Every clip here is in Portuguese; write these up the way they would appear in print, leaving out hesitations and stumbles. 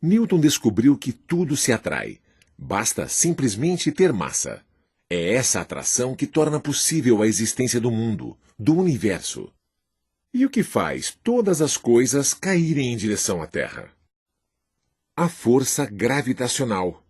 Newton descobriu que tudo se atrai. Basta simplesmente ter massa. É essa atração que torna possível a existência do mundo, do universo. E o que faz todas as coisas caírem em direção à Terra? A força gravitacional.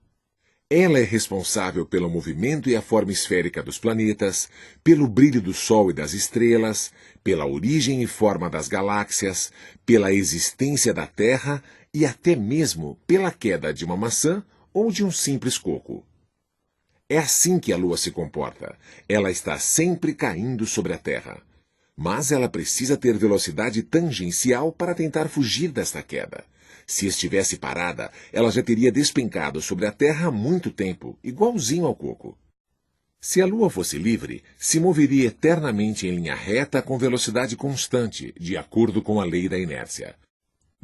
Ela é responsável pelo movimento e a forma esférica dos planetas, pelo brilho do Sol e das estrelas, pela origem e forma das galáxias, pela existência da Terra e até mesmo pela queda de uma maçã ou de um simples coco. É assim que a Lua se comporta. Ela está sempre caindo sobre a Terra. Mas ela precisa ter velocidade tangencial para tentar fugir desta queda. Se estivesse parada, ela já teria despencado sobre a Terra há muito tempo, igualzinho ao coco. Se a Lua fosse livre, se moveria eternamente em linha reta com velocidade constante, de acordo com a lei da inércia.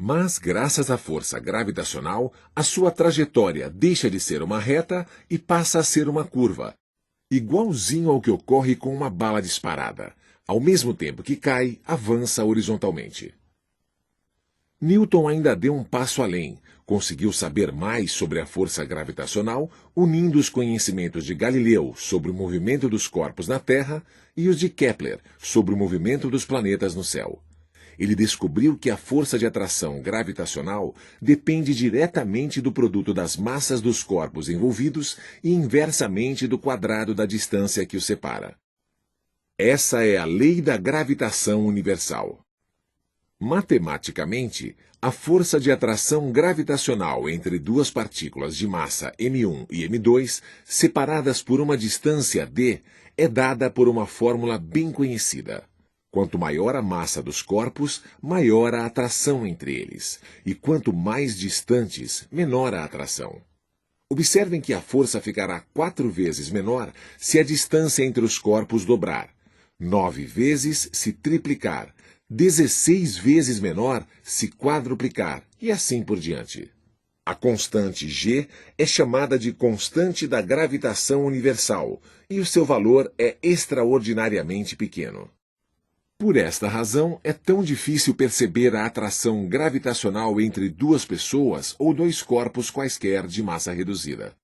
Mas, graças à força gravitacional, a sua trajetória deixa de ser uma reta e passa a ser uma curva, igualzinho ao que ocorre com uma bala disparada. Ao mesmo tempo que cai, avança horizontalmente. Newton ainda deu um passo além. Conseguiu saber mais sobre a força gravitacional, unindo os conhecimentos de Galileu sobre o movimento dos corpos na Terra e os de Kepler sobre o movimento dos planetas no céu. Ele descobriu que a força de atração gravitacional depende diretamente do produto das massas dos corpos envolvidos e inversamente do quadrado da distância que os separa. Essa é a lei da gravitação universal. Matematicamente, a força de atração gravitacional entre duas partículas de massa m1 e m2, separadas por uma distância d, é dada por uma fórmula bem conhecida. Quanto maior a massa dos corpos, maior a atração entre eles, e quanto mais distantes, menor a atração. Observem que a força ficará 4 vezes menor se a distância entre os corpos dobrar, 9 vezes se triplicar, 16 vezes menor se quadruplicar, e assim por diante. A constante g é chamada de constante da gravitação universal, e o seu valor é extraordinariamente pequeno. Por esta razão, é tão difícil perceber a atração gravitacional entre duas pessoas ou dois corpos quaisquer de massa reduzida.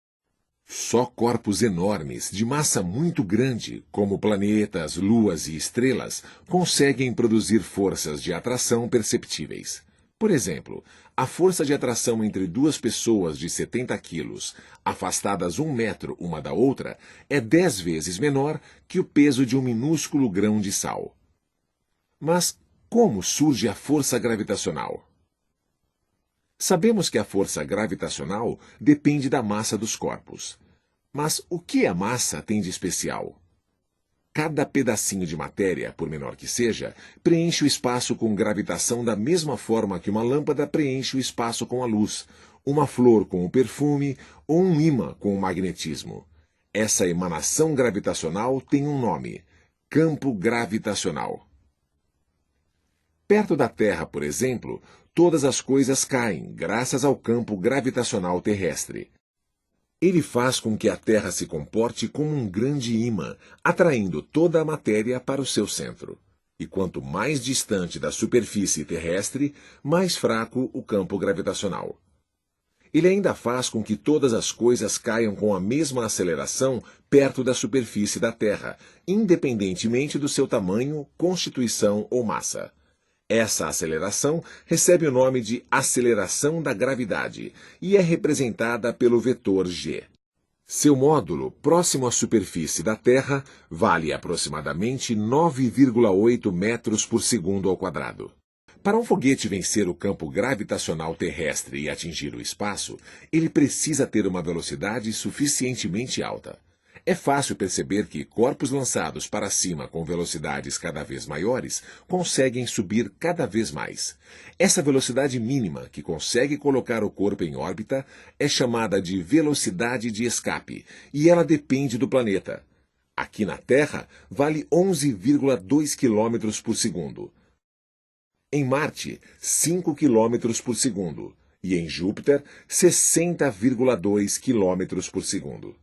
Só corpos enormes, de massa muito grande, como planetas, luas e estrelas, conseguem produzir forças de atração perceptíveis. Por exemplo, a força de atração entre duas pessoas de 70 quilos, afastadas 1 metro uma da outra, é 10 vezes menor que o peso de um minúsculo grão de sal. Mas como surge a força gravitacional? Sabemos que a força gravitacional depende da massa dos corpos. Mas o que a massa tem de especial? Cada pedacinho de matéria, por menor que seja, preenche o espaço com gravitação da mesma forma que uma lâmpada preenche o espaço com a luz, uma flor com o perfume ou um ímã com o magnetismo. Essa emanação gravitacional tem um nome: campo gravitacional. Perto da Terra, por exemplo, todas as coisas caem graças ao campo gravitacional terrestre. Ele faz com que a Terra se comporte como um grande ímã, atraindo toda a matéria para o seu centro. E quanto mais distante da superfície terrestre, mais fraco o campo gravitacional. Ele ainda faz com que todas as coisas caiam com a mesma aceleração perto da superfície da Terra, independentemente do seu tamanho, constituição ou massa. Essa aceleração recebe o nome de aceleração da gravidade e é representada pelo vetor g. Seu módulo, próximo à superfície da Terra, vale aproximadamente 9,8 metros por segundo ao quadrado. Para um foguete vencer o campo gravitacional terrestre e atingir o espaço, ele precisa ter uma velocidade suficientemente alta. É fácil perceber que corpos lançados para cima com velocidades cada vez maiores conseguem subir cada vez mais. Essa velocidade mínima que consegue colocar o corpo em órbita é chamada de velocidade de escape, e ela depende do planeta. Aqui na Terra, vale 11,2 km por segundo. Em Marte, 5 km por segundo. E em Júpiter, 60,2 km por segundo.